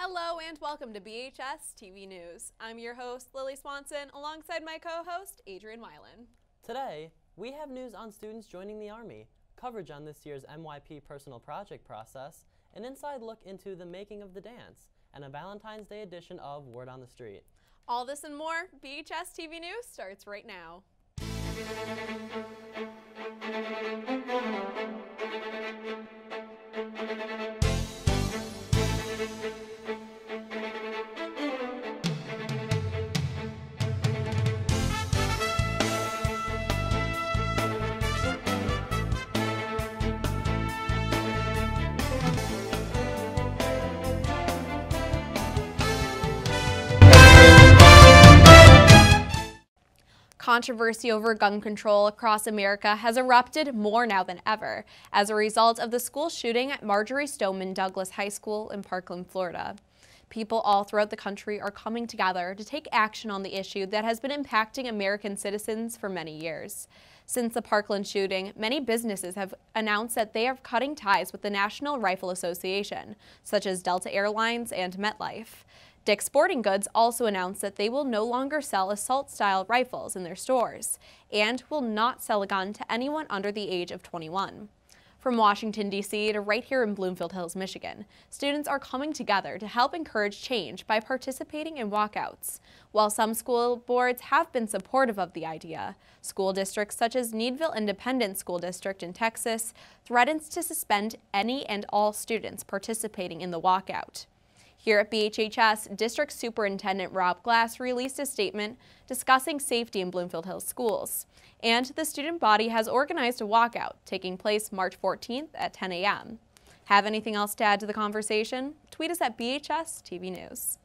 Hello and welcome to BHS-TV News. I'm your host, Lily Swanson, alongside my co-host, Adrian Weiland. Today, we have news on students joining the Army, coverage on this year's MYP personal project process, an inside look into the making of the dance, and a Valentine's Day edition of Word on the Street. All this and more, BHS-TV News starts right now. Controversy over gun control across America has erupted more now than ever as a result of the school shooting at Marjory Stoneman Douglas High School in Parkland, Florida. People all throughout the country are coming together to take action on the issue that has been impacting American citizens for many years. Since the Parkland shooting, many businesses have announced that they are cutting ties with the National Rifle Association, such as Delta Airlines and MetLife. Dick's Sporting Goods also announced that they will no longer sell assault-style rifles in their stores and will not sell a gun to anyone under the age of 21. From Washington, D.C. to right here in Bloomfield Hills, Michigan, students are coming together to help encourage change by participating in walkouts. While some school boards have been supportive of the idea, school districts such as Needville Independent School District in Texas threatens to suspend any and all students participating in the walkout. Here at BHHS, District Superintendent Rob Glass released a statement discussing safety in Bloomfield Hills schools. And the student body has organized a walkout taking place March 14th at 10 a.m. Have anything else to add to the conversation? Tweet us at BHS-TV News.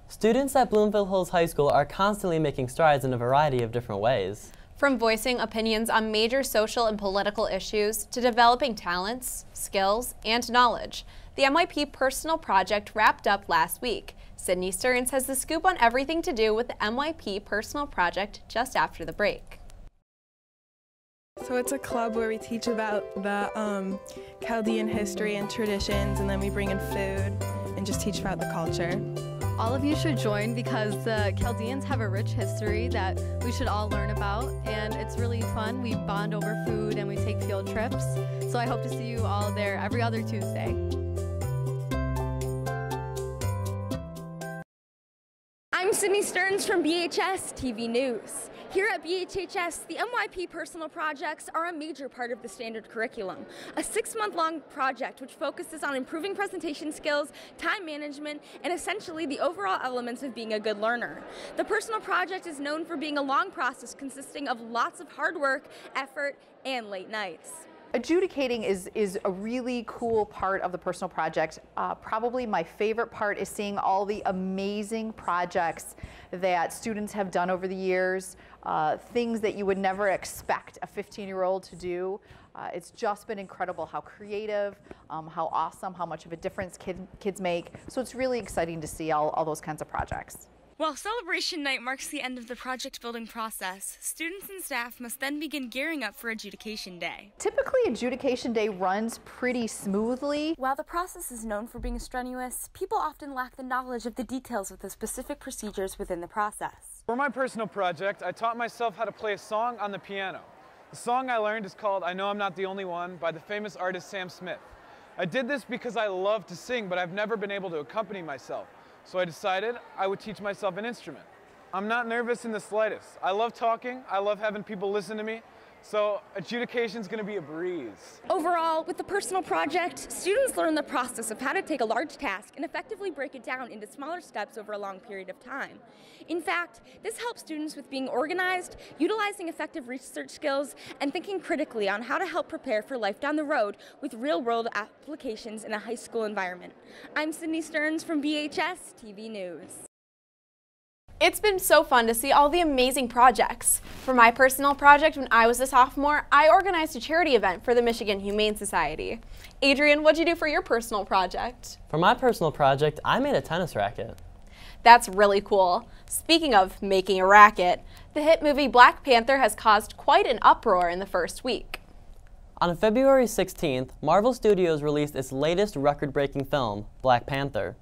Students at Bloomfield Hills High School are constantly making strides in a variety of different ways. From voicing opinions on major social and political issues to developing talents, skills, and knowledge, the MYP Personal Project wrapped up last week. Sydney Stearns has the scoop on everything to do with the MYP Personal Project just after the break. So it's a club where we teach about the Chaldean history and traditions, and then we bring in food and just teach about the culture. All of you should join because the Chaldeans have a rich history that we should all learn about, and it's really fun. We bond over food and we take field trips. So I hope to see you all there every other Tuesday. I'm Sydney Stearns from BHS-TV News. Here at BHHS, the MYP Personal Projects are a major part of the standard curriculum, a 6-month-long project which focuses on improving presentation skills, time management, and essentially the overall elements of being a good learner. The Personal Project is known for being a long process consisting of lots of hard work, effort, and late nights. Adjudicating is a really cool part of the personal project. Probably my favorite part is seeing all the amazing projects that students have done over the years, things that you would never expect a 15-year-old to do. It's just been incredible how creative, how awesome, how much of a difference kids make. So it's really exciting to see all those kinds of projects. While Celebration Night marks the end of the project building process, students and staff must then begin gearing up for Adjudication Day. Typically, Adjudication Day runs pretty smoothly. While the process is known for being strenuous, people often lack the knowledge of the details of the specific procedures within the process. For my personal project, I taught myself how to play a song on the piano. The song I learned is called I Know I'm Not the Only One by the famous artist Sam Smith. I did this because I love to sing, but I've never been able to accompany myself. So I decided I would teach myself an instrument. I'm not nervous in the slightest. I love talking, I love having people listen to me, so adjudication's gonna be a breeze. Overall, with the Personal Project, students learn the process of how to take a large task and effectively break it down into smaller steps over a long period of time. In fact, this helps students with being organized, utilizing effective research skills, and thinking critically on how to help prepare for life down the road with real-world applications in a high school environment. I'm Sydney Stearns from BHS-TV News. It's been so fun to see all the amazing projects. For my personal project when I was a sophomore, I organized a charity event for the Michigan Humane Society. Adrian, what'd you do for your personal project? For my personal project, I made a tennis racket. That's really cool. Speaking of making a racket, the hit movie Black Panther has caused quite an uproar in the first week. On February 16th, Marvel Studios released its latest record-breaking film, Black Panther.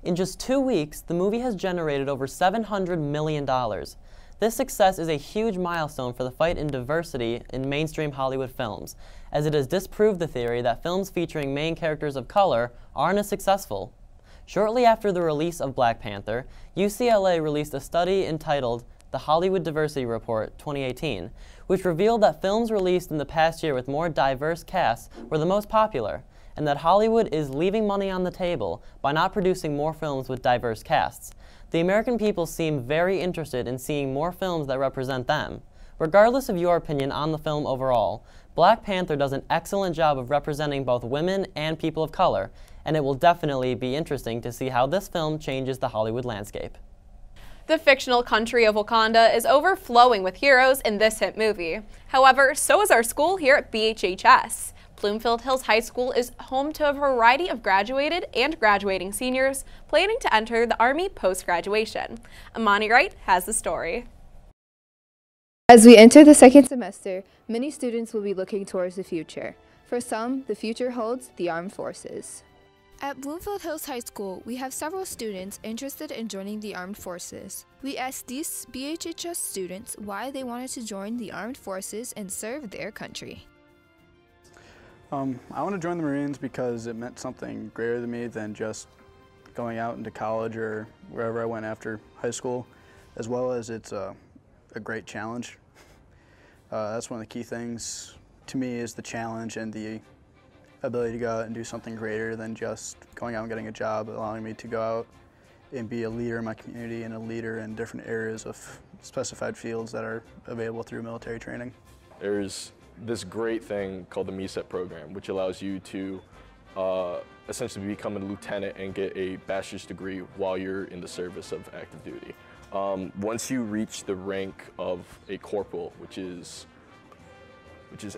In just 2 weeks, the movie has generated over $700 million. This success is a huge milestone for the fight in diversity in mainstream Hollywood films, as it has disproved the theory that films featuring main characters of color aren't as successful. Shortly after the release of Black Panther, UCLA released a study entitled The Hollywood Diversity Report 2018, which revealed that films released in the past year with more diverse casts were the most popular, and that Hollywood is leaving money on the table by not producing more films with diverse casts. The American people seem very interested in seeing more films that represent them. Regardless of your opinion on the film overall, Black Panther does an excellent job of representing both women and people of color, and it will definitely be interesting to see how this film changes the Hollywood landscape. The fictional country of Wakanda is overflowing with heroes in this hit movie. However, so is our school here at BHHS. Bloomfield Hills High School is home to a variety of graduated and graduating seniors planning to enter the Army post-graduation. Amani Wright has the story. As we enter the second semester, many students will be looking towards the future. For some, the future holds the armed forces. At Bloomfield Hills High School, we have several students interested in joining the armed forces. We asked these BHHS students why they wanted to join the armed forces and serve their country. I want to join the Marines because it meant something greater to me than just going out into college or wherever I went after high school, as well as it's a great challenge. That's one of the key things to me, is the challenge and the ability to go out and do something greater than just going out and getting a job, allowing me to go out and be a leader in my community and a leader in different areas of specified fields that are available through military training. There's this great thing called the MESET program, which allows you to essentially become a lieutenant and get a bachelor's degree while you're in the service of active duty. Once you reach the rank of a corporal, which is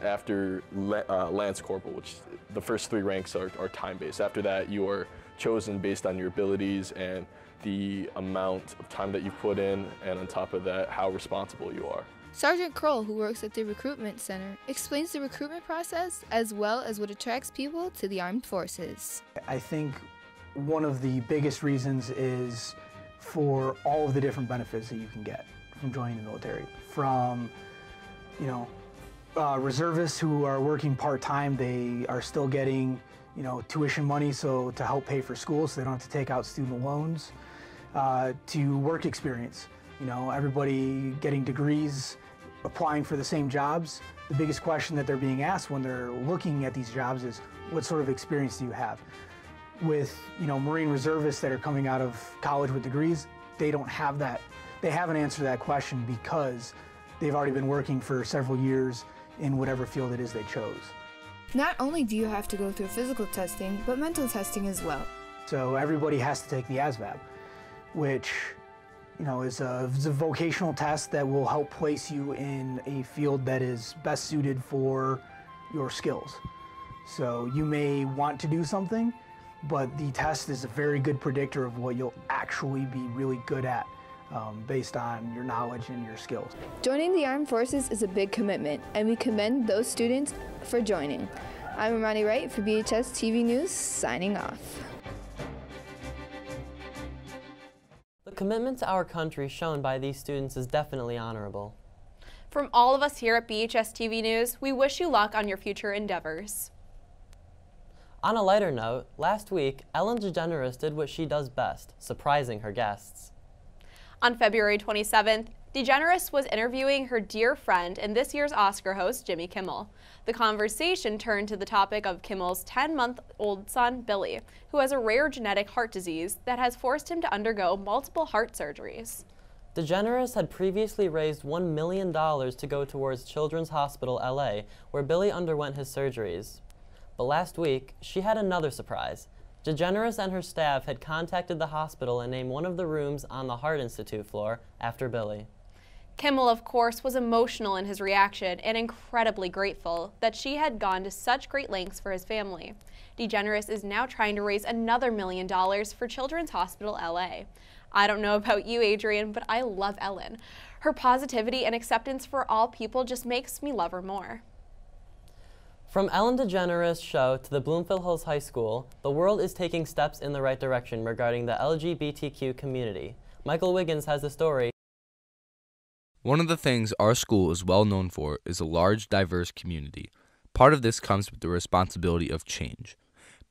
after Lance Corporal, which the first 3 ranks are time-based. After that, you are chosen based on your abilities and the amount of time that you've put in, and on top of that, how responsible you are. Sergeant Kroll, who works at the recruitment center, explains the recruitment process as well as what attracts people to the armed forces. I think one of the biggest reasons is for all of the different benefits that you can get from joining the military. From, reservists who are working part-time, they are still getting, tuition money to help pay for school so they don't have to take out student loans, to work experience. Everybody getting degrees, applying for the same jobs. The biggest question that they're being asked when they're looking at these jobs is, what sort of experience do you have? With, Marine reservists that are coming out of college with degrees, they don't have that. They haven't answered that question because they've already been working for several years in whatever field it is they chose. Not only do you have to go through physical testing, but mental testing as well. So everybody has to take the ASVAB, which is a vocational test that will help place you in a field that is best suited for your skills. So you may want to do something, but the test is a very good predictor of what you'll actually be really good at based on your knowledge and your skills. Joining the armed forces is a big commitment, and we commend those students for joining. I'm Amani Wright for BHS-TV News, signing off. The commitment to our country shown by these students is definitely honorable. From all of us here at BHS-TV News, we wish you luck on your future endeavors. On a lighter note, last week, Ellen DeGeneres did what she does best, surprising her guests. On February 27th, DeGeneres was interviewing her dear friend and this year's Oscar host, Jimmy Kimmel. The conversation turned to the topic of Kimmel's 10-month-old son, Billy, who has a rare genetic heart disease that has forced him to undergo multiple heart surgeries. DeGeneres had previously raised $1 million to go towards Children's Hospital LA, where Billy underwent his surgeries. But last week, she had another surprise. DeGeneres and her staff had contacted the hospital and named one of the rooms on the Heart Institute floor after Billy. Kimmel, of course, was emotional in his reaction and incredibly grateful that she had gone to such great lengths for his family. DeGeneres is now trying to raise another $1 million for Children's Hospital LA. I don't know about you, Adrian, but I love Ellen. Her positivity and acceptance for all people just makes me love her more. From Ellen DeGeneres' show to the Bloomfield Hills High School, the world is taking steps in the right direction regarding the LGBTQ community. Michael Wiggins has the story. One of the things our school is well known for is a large, diverse community. Part of this comes with the responsibility of change.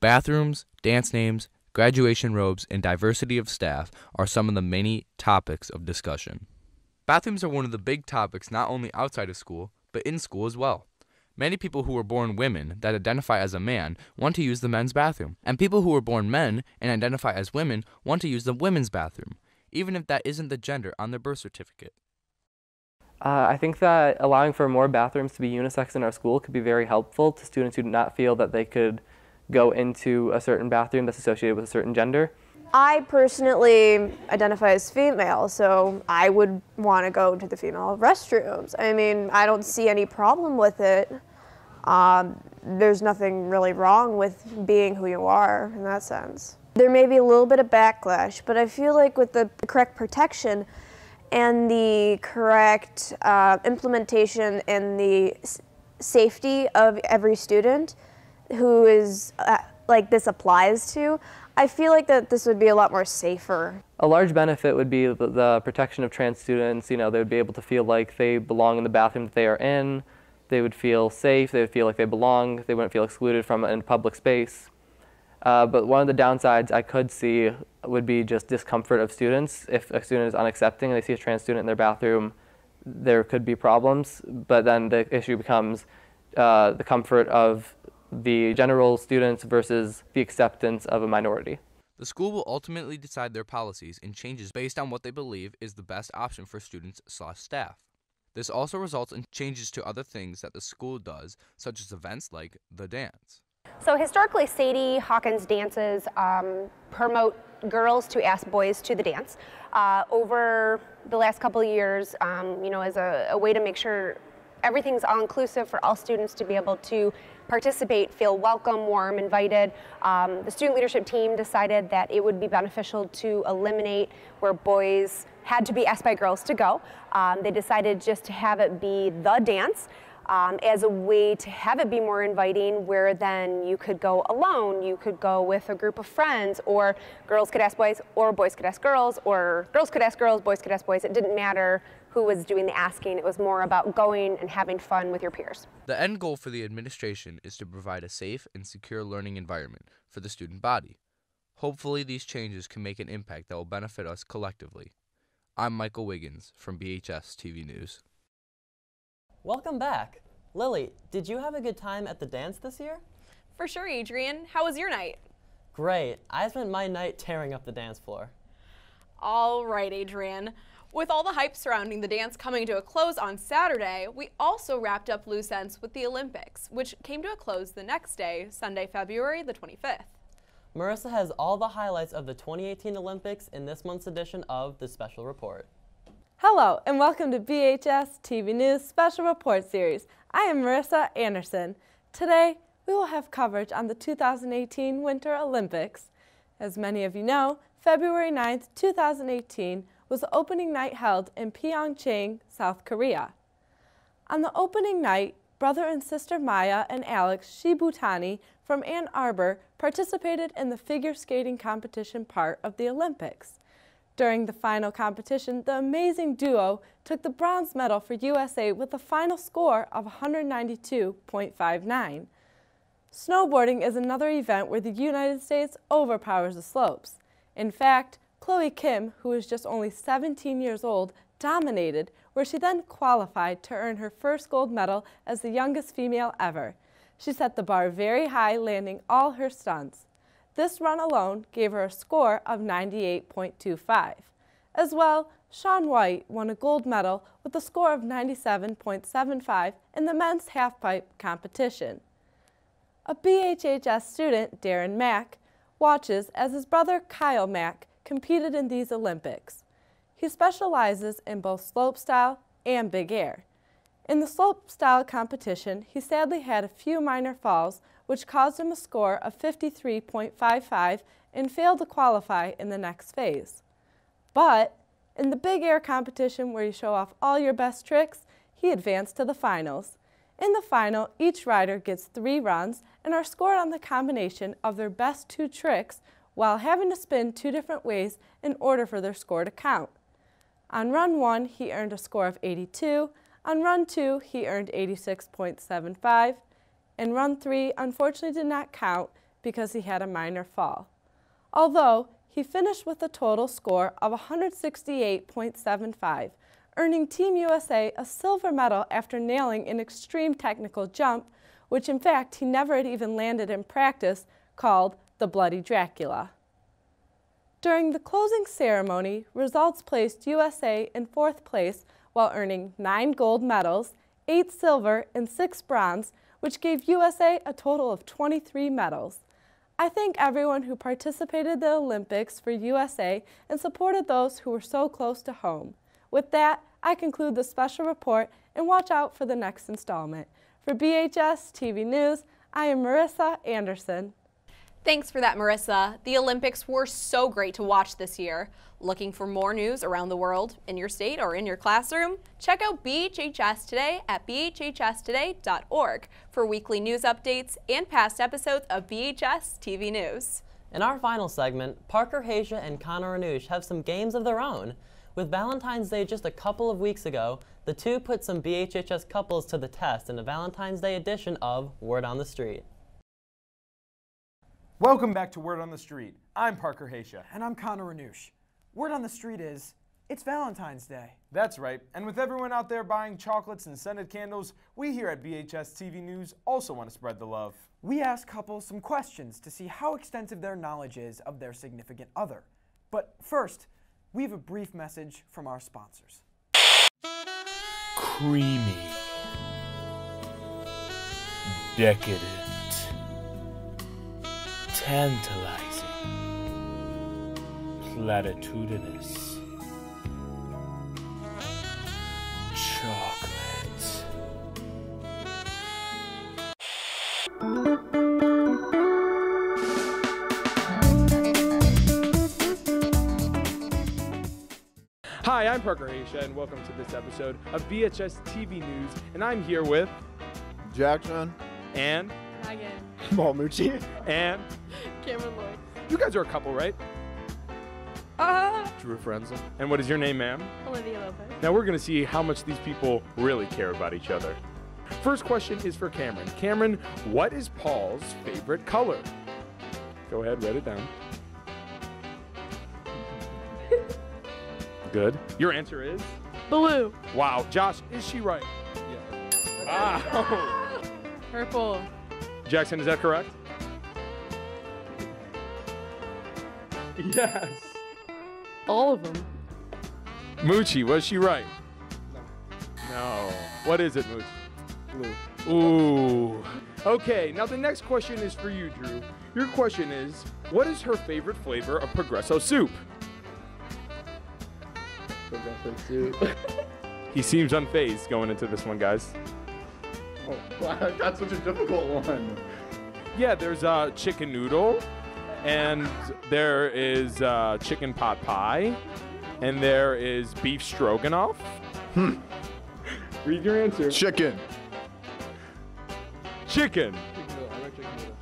Bathrooms, dance names, graduation robes, and diversity of staff are some of the many topics of discussion. Bathrooms are one of the big topics not only outside of school, but in school as well. Many people who were born women that identify as a man want to use the men's bathroom, and people who were born men and identify as women want to use the women's bathroom, even if that isn't the gender on their birth certificate. I think that allowing for more bathrooms to be unisex in our school could be very helpful to students who do not feel that they could go into a certain bathroom that's associated with a certain gender. I personally identify as female, so I would want to go to the female restrooms. I mean, I don't see any problem with it. There's nothing really wrong with being who you are in that sense. There may be a little bit of backlash, but I feel like with the correct protection and the correct implementation and the safety of every student who is like this applies to, I feel like that this would be a lot more safer. A large benefit would be the protection of trans students. You know, they would be able to feel like they belong in the bathroom that they are in. They would feel safe. They would feel like they belong. They wouldn't feel excluded from it in public space. But one of the downsides I could see would be just discomfort of students. If a student is unaccepting and they see a trans student in their bathroom, there could be problems. But then the issue becomes the comfort of the general students versus the acceptance of a minority. The school will ultimately decide their policies and changes based on what they believe is the best option for students/staff. This also results in changes to other things that the school does, such as events like the dance. So historically, Sadie Hawkins dances promote girls to ask boys to the dance. Over the last couple of years, you know, as a way to make sure everything's all-inclusive for all students to be able to participate, feel welcome, warm, invited. The student leadership team decided that it would be beneficial to eliminate where boys had to be asked by girls to go. They decided just to have it be the dance as a way to have it be more inviting, where then you could go alone, you could go with a group of friends, or girls could ask boys, or boys could ask girls, or girls could ask girls, boys could ask boys. It didn't matter who was doing the asking. It was more about going and having fun with your peers. The end goal for the administration is to provide a safe and secure learning environment for the student body. Hopefully these changes can make an impact that will benefit us collectively. I'm Michael Wiggins from BHS-TV News. Welcome back. Lily, did you have a good time at the dance this year? For sure, Adrian. How was your night? Great. I spent my night tearing up the dance floor. All right, Adrian. With all the hype surrounding the dance coming to a close on Saturday, we also wrapped up loose ends with the Olympics, which came to a close the next day, Sunday, February the 25th. Marissa has all the highlights of the 2018 Olympics in this month's edition of the Special Report. Hello, and welcome to BHS-TV News Special Report Series. I am Marissa Anderson. Today, we will have coverage on the 2018 Winter Olympics. As many of you know, February 9th, 2018 was the opening night held in Pyeongchang, South Korea. On the opening night, brother and sister Maya and Alex Shibutani from Ann Arbor participated in the figure skating competition part of the Olympics. During the final competition, the amazing duo took the bronze medal for USA with a final score of 192.59. Snowboarding is another event where the United States overpowers the slopes. In fact, Chloe Kim, who is just only 17 years old, dominated, where she then qualified to earn her first gold medal as the youngest female ever. She set the bar very high, landing all her stunts. This run alone gave her a score of 98.25. As well, Shaun White won a gold medal with a score of 97.75 in the men's halfpipe competition. A BHHS student, Darren Mack, watches as his brother Kyle Mack competed in these Olympics. He specializes in both slopestyle and big air. In the slopestyle competition, he sadly had a few minor falls, which caused him a score of 53.55 and failed to qualify in the next phase. But in the big air competition, where you show off all your best tricks, he advanced to the finals. In the final, each rider gets 3 runs and are scored on the combination of their best 2 tricks while having to spin 2 different ways in order for their score to count. On run 1, he earned a score of 82. On run 2, he earned 86.75. And run 3 unfortunately did not count because he had a minor fall. Although, he finished with a total score of 168.75, earning Team USA a silver medal after nailing an extreme technical jump, which in fact he never had even landed in practice, called the Bloody Dracula. During the closing ceremony, results placed USA in 4th place while earning 9 gold medals, 8 silver, and 6 bronze, which gave USA a total of 23 medals. I thank everyone who participated in the Olympics for USA and supported those who were so close to home. With that, I conclude the special report and watch out for the next installment. For BHS TV News, I am Marissa Anderson. Thanks for that, Marissa. The Olympics were so great to watch this year. Looking for more news around the world, in your state or in your classroom? Check out BHHS Today at bhhstoday.org for weekly news updates and past episodes of BHS TV News. In our final segment, Parker Haysha and Connor Anoush have some games of their own. With Valentine's Day just a couple of weeks ago, the two put some BHHS couples to the test in a Valentine's Day edition of Word on the Street. Welcome back to Word on the Street. I'm Parker Haysha. And I'm Connor Anoush. Word on the Street is, it's Valentine's Day. That's right, and with everyone out there buying chocolates and scented candles, we here at BHS TV News also want to spread the love. We ask couples some questions to see how extensive their knowledge is of their significant other. But first, we have a brief message from our sponsors. Creamy. Decadent. Tantalizing. Platitudinous. Chocolate. Hi, I'm Parker Haysha, and welcome to this episode of BHS TV News, and I'm here with Jackson and Megan. Malmucci and Cameron Lloyd. You guys are a couple, right? Drew Frenzel. And what is your name, ma'am? Olivia Lopez. Now we're going to see how much these people really care about each other. First question is for Cameron. Cameron, what is Paul's favorite color? Go ahead, write it down. Good. Your answer is? Blue. Wow. Josh, is she right? Yeah. Wow. Purple. Jackson, is that correct? Yes. All of them. Moochie, was she right? No. What is it, Moochie? Blue. Ooh. Okay, now the next question is for you, Drew. Your question is, what is her favorite flavor of Progresso soup? Progresso soup. He seems unfazed going into this one, guys. Oh, wow, that's such a difficult one. Yeah, there's chicken noodle, and there is chicken pot pie, and there is beef stroganoff. Read your answer. Chicken. Chicken. I like chicken noodle.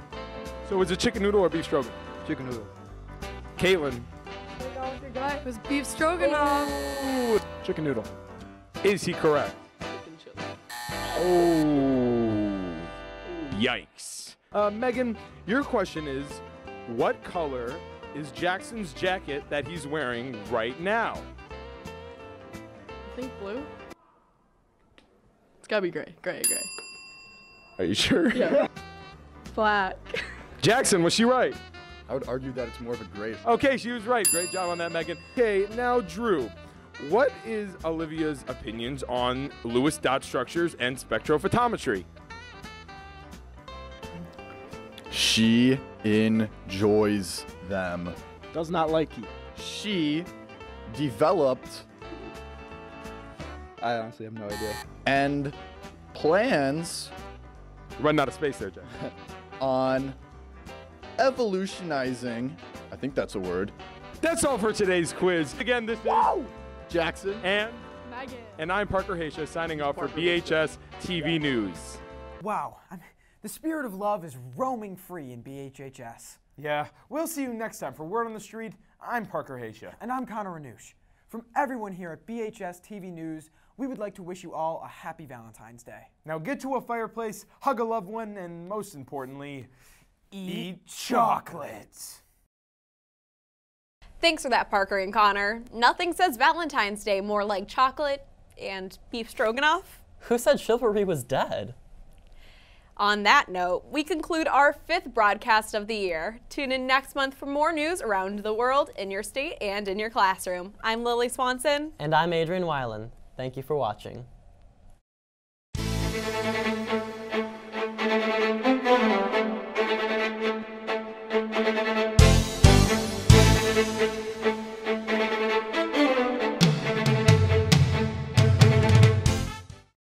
So is it chicken noodle or beef stroganoff? Chicken noodle. Caitlin. It was beef stroganoff. Ooh, chicken noodle. Is he correct? Chicken chili. Oh. Yikes. Megan, your question is, what color is Jackson's jacket that he's wearing right now? I think blue. It's gotta be gray. Gray. Are you sure? Yeah. Black. Jackson, was she right? I would argue that it's more of a gray. Okay, she was right. Great job on that, Megan. Okay, now Drew, what is Olivia's opinions on Lewis dot structures and spectrophotometry? She enjoys them. Does not like you. She developed, I honestly have no idea. and plans Running out of space there, Jack. on evolutionizing, I think that's a word, That's all for today's quiz. Again, this is Jackson and Megan. I'm Parker Haysha signing off for BHS TV News. Wow, the spirit of love is roaming free in BHHS. Yeah, we'll see you next time for Word on the Street. I'm Parker Haysha. And I'm Connor Renouche. From everyone here at BHS-TV News, we would like to wish you all a happy Valentine's Day. Now get to a fireplace, hug a loved one, and most importantly, eat chocolates. Thanks for that, Parker and Connor. Nothing says Valentine's Day more like chocolate and beef stroganoff. Who said chivalry was dead? On that note, we conclude our 5th broadcast of the year. Tune in next month for more news around the world, in your state, and in your classroom. I'm Lily Swanson. And I'm Adrian Weiland. Thank you for watching.